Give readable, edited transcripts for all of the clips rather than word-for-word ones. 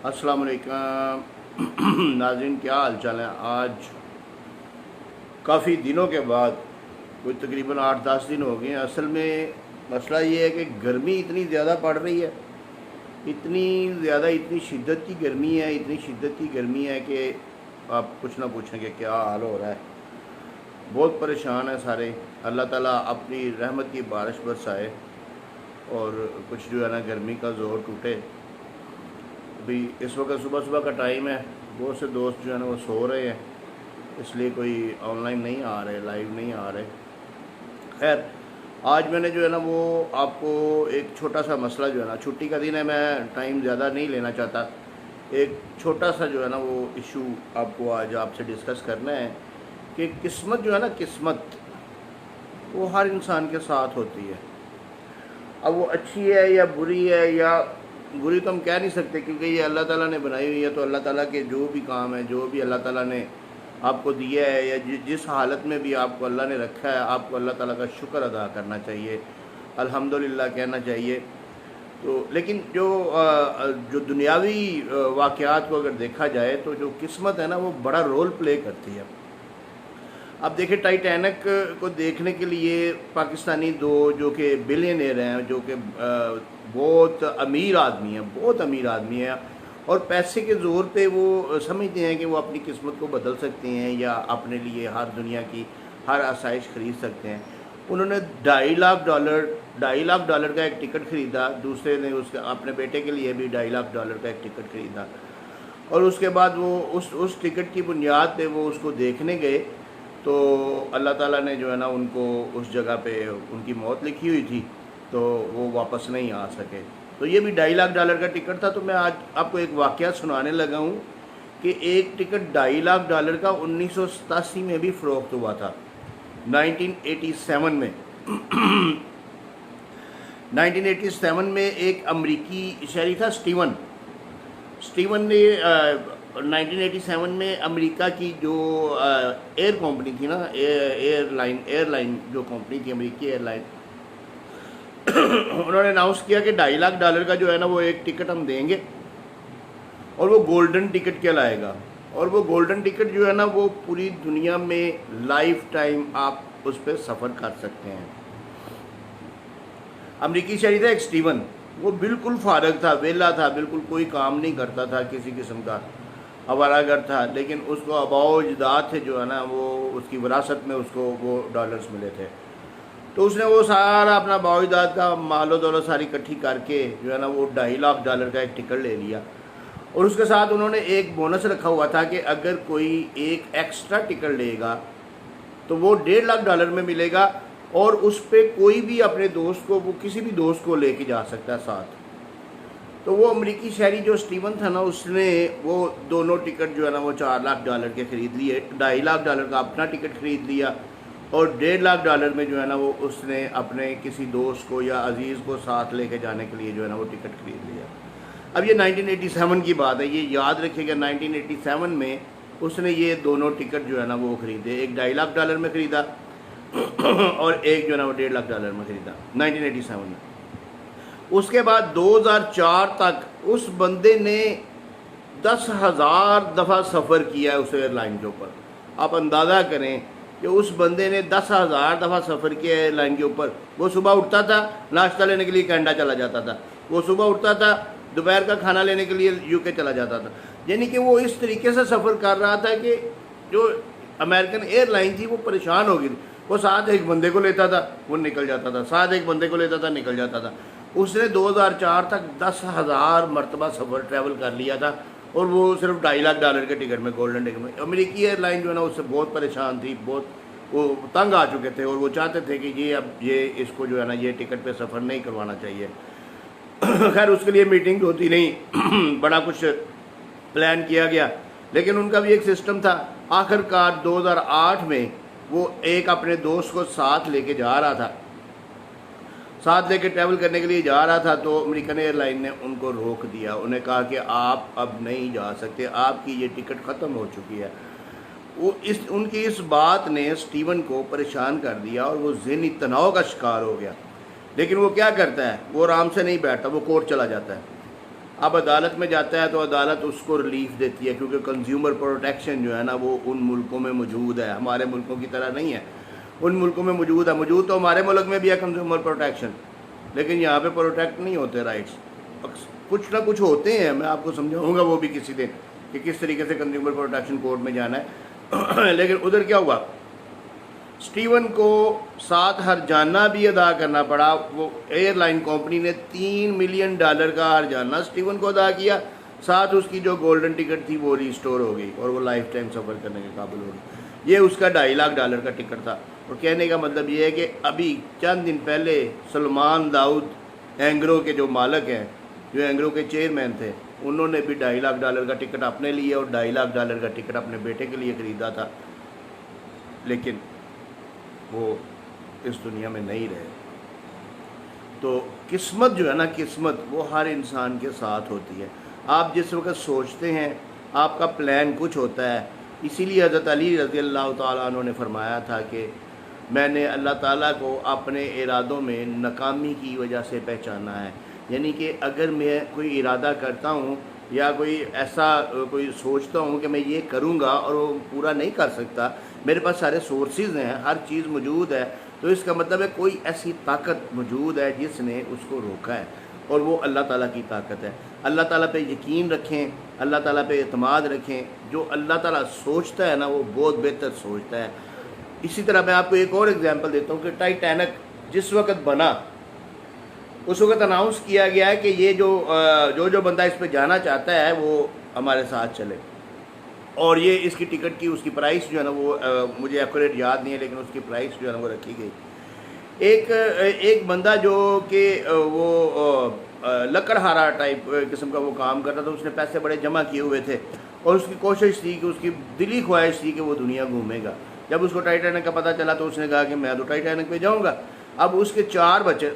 अस्सलाम वालेकुम नाज़रीन, क्या हाल चाल है। आज काफ़ी दिनों के बाद, कोई तकरीबन 8-10 दिन हो गए हैं। असल में मसला ये है कि गर्मी इतनी ज़्यादा पड़ रही है, इतनी ज़्यादा, इतनी शिद्दत की गर्मी है, इतनी शिद्दत की गर्मी है कि आप कुछ ना पूछें कि क्या हाल हो रहा है। बहुत परेशान है सारे। अल्लाह ताला अपनी रहमत की बारिश बरसाए और कुछ जो है ना गर्मी का ज़ोर टूटे। अभी इस वक्त सुबह सुबह का टाइम है, बहुत से दोस्त जो है ना वो सो रहे हैं, इसलिए कोई ऑनलाइन नहीं आ रहे, लाइव नहीं आ रहे। खैर, आज मैंने जो है ना वो आपको एक छोटा सा मसला जो है ना, छुट्टी का दिन है, मैं टाइम ज़्यादा नहीं लेना चाहता, एक छोटा सा जो है ना वो इशू आपको आज आपसे डिस्कस करना है कि किस्मत जो है ना, किस्मत वो हर इंसान के साथ होती है। अब वो अच्छी है या बुरी है, या बुरी तो हम कह नहीं सकते क्योंकि ये अल्लाह ताला ने बनाई हुई है। तो अल्लाह ताला के जो भी काम है, जो भी अल्लाह ताला ने आपको दिया है, या जिस हालत में भी आपको अल्लाह ने रखा है, आपको अल्लाह ताला का शुक्र अदा करना चाहिए, अल्हम्दुलिल्लाह कहना चाहिए। तो लेकिन जो दुनियावी वाक़यात को अगर देखा जाए तो जो किस्मत है ना वो बड़ा रोल प्ले करती है। अब देखिए, टाइटैनिक को देखने के लिए पाकिस्तानी दो जो कि बिलियनियर हैं, जो कि बहुत अमीर आदमी हैं, बहुत अमीर आदमी हैं, और पैसे के ज़ोर पे वो समझते हैं कि वो अपनी किस्मत को बदल सकते हैं या अपने लिए हर दुनिया की हर आसाइश ख़रीद सकते हैं। उन्होंने $2.5 लाख का एक टिकट ख़रीदा, दूसरे ने उसके अपने बेटे के लिए भी $2.5 लाख का एक टिकट ख़रीदा, और उसके बाद वो उस टिकट की बुनियाद पे वो उसको देखने गए। तो अल्लाह ताला ने जो है ना उनको उस जगह पे उनकी मौत लिखी हुई थी, तो वो वापस नहीं आ सके। तो ये भी $2.5 लाख का टिकट था। तो मैं आज आपको एक वाक़या सुनाने लगा हूँ कि एक टिकट $2.5 लाख का 1987 में भी फ़रोख्त हुआ था, 1987 में 1987 में एक अमरीकी शहरी था, स्टीवन ने 1987 में अमेरिका की जो एयर कंपनी थी ना, एयरलाइन जो कंपनी थी, अमेरिकी एयरलाइन, उन्होंने अनाउंस किया कि $2.5 लाख का जो है ना वो एक टिकट हम देंगे, और वो गोल्डन टिकट कहलाएगा। और वो गोल्डन टिकट जो है ना वो पूरी दुनिया में लाइफ टाइम आप उस पर सफ़र कर सकते हैं। अमरीकी शहरी था एक स्टीवन, वो बिल्कुल फारग था, वेला था, बिल्कुल कोई काम नहीं करता था, किसी किस्म का अवारागर था, लेकिन उसको आबाओ अजदाद थे जो है ना वो उसकी विरासत में उसको वो डॉलर्स मिले थे। तो उसने वो सारा अपना आबाओ अजदाद का मालो दौलत सारी इकट्ठी करके जो है ना वो $2.5 लाख का एक टिकट ले लिया, और उसके साथ उन्होंने एक बोनस रखा हुआ था कि अगर कोई एक एक्स्ट्रा टिकट लेगा तो वो $1.5 लाख में मिलेगा, और उस पर कोई भी अपने दोस्त को, वो किसी भी दोस्त को लेके जा सकता है साथ। तो वो अमेरिकी शहरी जो स्टीवन था ना, उसने वो दोनों टिकट जो है ना वो $4 लाख के ख़रीद लिए, $2.5 लाख का अपना टिकट ख़रीद लिया, और $1.5 में जो है ना वो उसने अपने किसी दोस्त को या अजीज़ को साथ लेके जाने के लिए जो है ना वो टिकट ख़रीद लिया। अब ये 1987 की बात है, ये याद रखिएगा। 1987 में उसने ये दोनों टिकट जो है ना वो ख़रीदे, एक $2.5 में ख़रीदा और एक जो है ना वो $1.5 में ख़रीदा 1987 में। उसके बाद 2004 तक उस बंदे ने 10,000 दफ़ा सफ़र किया है उस एयरलाइन के ऊपर। आप अंदाज़ा करें कि उस बंदे ने 10,000 दफ़ा सफ़र किया है एयरलाइन के ऊपर। वो सुबह उठता था, नाश्ता लेने के लिए कनाडा चला जाता था, वो सुबह उठता था, दोपहर का खाना लेने के लिए यूके चला जाता था। यानी कि वो इस तरीके से सफ़र कर रहा था कि जो अमेरिकन एयरलाइन थी वो परेशान हो गई थी। वो साथ एक बंदे को लेता था, वो निकल जाता था, साथ एक बंदे को लेता था, निकल जाता था। उसने 2004 तक 10,000 मरतबा सफ़र ट्रैवल कर लिया था, और वो सिर्फ $2.5 लाख के टिकट में, गोल्डन टिकट में। अमेरिकी एयरलाइन जो है ना उससे बहुत परेशान थी, बहुत वो तंग आ चुके थे, और वो चाहते थे कि ये इसको जो है ना ये टिकट पे सफ़र नहीं करवाना चाहिए। खैर, उसके लिए मीटिंग होती नहीं बड़ा कुछ प्लान किया गया, लेकिन उनका भी एक सिस्टम था। आखिरकार 2008 में वो एक अपने दोस्त को साथ लेके जा रहा था, साथ लेके ट्रैवल करने के लिए जा रहा था। तो अमेरिकन एयरलाइन ने उनको रोक दिया, उन्हें कहा कि आप अब नहीं जा सकते, आपकी ये टिकट ख़त्म हो चुकी है। उनकी इस बात ने स्टीवन को परेशान कर दिया, और वो ज़हनी तनाव का शिकार हो गया। लेकिन वो क्या करता है, वो आराम से नहीं बैठता, वो कोर्ट चला जाता है। اب عدالت میں جاتا ہے تو عدالت اس کو ریلیف دیتی ہے، کیونکہ کنزیومر پروٹیکشن جو ہے نا وہ ان ملکوں میں موجود ہے، ہمارے ملکوں کی طرح نہیں ہے، ان ملکوں میں موجود ہے، موجود تو ہمارے ملک میں بھی ہے کنزیومر پروٹیکشن، لیکن یہاں پہ پروٹیکٹ نہیں ہوتے رائٹس، کچھ نہ کچھ ہوتے ہیں، میں آپ کو سمجھاؤں گا وہ بھی کسی دن کہ کس طریقے سے کنزیومر پروٹیکشن کورٹ میں جانا ہے لیکن ادھر کیا ہوا، سٹیون کو 7 ہرجانہ بھی ادا کرنا پڑا، وہ ایئر لائن کمپنی نے $3 ملین کا ہرجانہ سٹیون کو ادا کیا، ساتھ اس کی جو گولڈن ٹکٹ تھی وہ ریسٹور ہو گئی اور وہ لائف ٹائم سفر کرنے کے قابل ہو گئی۔ یہ اس کا $2.5 لاکھ کا ٹکٹ تھا، اور کہنے کا مطلب یہ ہے کہ ابھی چند دن پہلے سلمان داؤد اینگرو کے جو مالک ہیں، جو اینگرو کے چیئرمین تھے، انہوں نے بھی $2.5 لاکھ کا ٹکٹ اپنے لیے اور $2.5 لاکھ کا ٹکٹ اپنے بیٹے کے لیے خریدا تھا، لیکن وہ اس دنیا میں نہیں رہے۔ تو قسمت جو ہے نا، قسمت وہ ہر انسان کے ساتھ ہوتی ہے، آپ جس وقت سوچتے ہیں آپ کا پلان کچھ ہوتا ہے، اسی لیے حضرت علی رضی اللہ تعالیٰ عنہ نے فرمایا تھا کہ میں نے اللہ تعالیٰ کو اپنے ارادوں میں ناکامی کی وجہ سے پہچانا ہے، یعنی کہ اگر میں کوئی ارادہ کرتا ہوں یا کوئی ایسا کوئی سوچتا ہوں کہ میں یہ کروں گا اور وہ پورا نہیں کر سکتا، میرے پاس سارے سورسز ہیں، ہر چیز موجود ہے، تو اس کا مطلب ہے کوئی ایسی طاقت موجود ہے جس نے اس کو روکا ہے، اور وہ اللہ تعالیٰ کی طاقت ہے۔ اللہ تعالیٰ پہ یقین رکھیں، اللہ تعالیٰ پہ اعتماد رکھیں، جو اللہ تعالیٰ سوچتا ہے نا وہ بہت بہتر سوچتا ہے۔ اسی طرح میں آپ کو ایک اور ایگزامپل دیتا ہوں کہ ٹائٹینک جس وقت بنا، اس وقت اناؤنس کیا گیا ہے کہ یہ جو بندہ اس پہ جانا چاہتا ہے وہ ہمارے ساتھ چلے، اور یہ اس کی ٹکٹ کی اس کی پرائس جو ہے نا وہ مجھے ایکوریٹ یاد نہیں ہے، لیکن اس کی پرائس جو ہے نا وہ رکھی گئی۔ ایک بندہ جو کہ وہ لکڑہارا ٹائپ قسم کا وہ کام کرتا تھا، اس نے پیسے بڑے جمع کیے ہوئے تھے اور اس کی کوشش تھی کہ اس کی دلی خواہش تھی کہ وہ دنیا گھومے گا۔ جب اس کو ٹائٹینک کا پتہ چلا تو اس نے کہا کہ میں تو ٹائٹینک پہ جاؤں گا۔ اب اس کے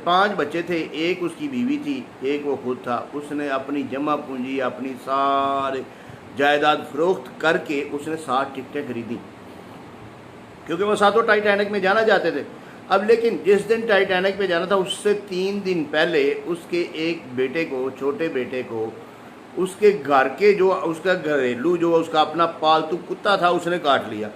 5 بچے تھے، ایک اس کی بیوی تھی، ایک وہ خود تھا۔ اس نے اپنی جمع پونجی، اپنی سارے جائیداد فروخت کر کے اس نے 7 ٹکٹیں خریدی، کیونکہ وہ ساتوں ٹائٹینک میں جانا چاہتے تھے۔ اب لیکن جس دن ٹائٹینک پہ جانا تھا اس سے 3 دن پہلے اس کے ایک بیٹے کو، چھوٹے بیٹے کو، اس کے گھر کے جو اس کا گھریلو جو اس کا اپنا پالتو کتا تھا اس نے کاٹ لیا۔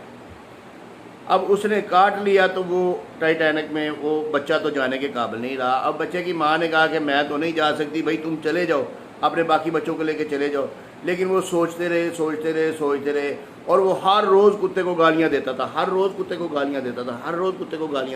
اب اس نے کاٹ لیا تو وہ ٹائٹینک میں وہ بچہ تو جانے کے قابل نہیں رہا۔ اب بچے کی ماں نے کہا کہ میں تو نہیں جا سکتی، بھائی تم چلے جاؤ، اپنے باقی بچوں کو لے کے چلے جاؤ۔ لیکن وہ سوچتے رہے اور وہ ہر روز کتے کو گالیاں دیتا تھا، ہر روز کتے کو گالیاں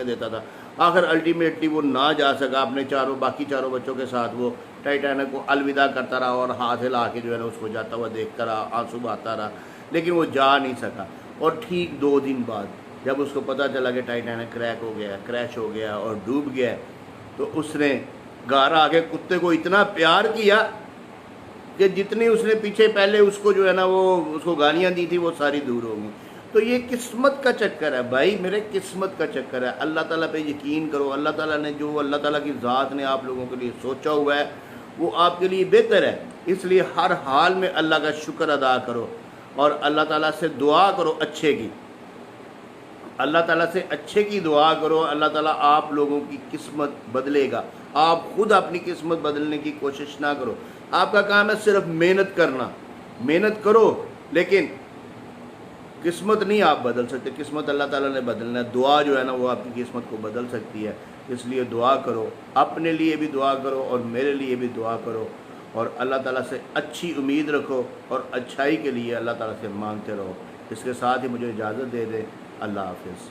دیتا تھا۔ آخر الٹیمیٹلی وہ نہ جا سکا، اپنے باقی چاروں بچوں کے ساتھ وہ ٹائٹینک کو الوداع کرتا رہا اور ہاتھ ہلا کے جو ہے نا اس کو جاتا ہوا دیکھتا رہا، آنسو بہاتا رہا، لیکن وہ جا نہیں سکا۔ اور ٹھیک 2 دن بعد جب اس کو پتہ چلا کہ ٹائٹینک کریش ہو گیا اور ڈوب گیا، تو اس نے گھر آ کے کتے کو اتنا پیار کیا کہ جتنی اس نے پیچھے پہلے اس کو جو ہے نا وہ اس کو گالیاں دی تھی وہ ساری دور ہو گئی۔ تو یہ قسمت کا چکر ہے بھائی، میرے قسمت کا چکر ہے۔ اللہ تعالیٰ پہ یقین کرو، اللہ تعالیٰ نے جو اللہ تعالیٰ کی ذات نے آپ لوگوں کے لیے سوچا ہوا ہے وہ آپ کے لیے بہتر ہے، اس لیے ہر حال میں اللہ کا شکر ادا کرو اور اللہ تعالیٰ سے دعا کرو اچھے کی، اللہ تعالیٰ سے اچھے کی دعا کرو، اللہ تعالیٰ آپ لوگوں کی قسمت بدلے گا۔ آپ خود اپنی قسمت بدلنے کی کوشش نہ کرو، آپ کا کام ہے صرف محنت کرنا، محنت کرو، لیکن قسمت نہیں آپ بدل سکتے، قسمت اللہ تعالیٰ نے بدلنا ہے۔ دعا جو ہے نا وہ آپ کی قسمت کو بدل سکتی ہے، اس لیے دعا کرو، اپنے لیے بھی دعا کرو اور میرے لیے بھی دعا کرو، اور اللہ تعالیٰ سے اچھی امید رکھو اور اچھائی کے لیے اللہ تعالیٰ سے مانگتے رہو۔ اس کے ساتھ ہی مجھے اجازت دے دیں، اللہ حافظ۔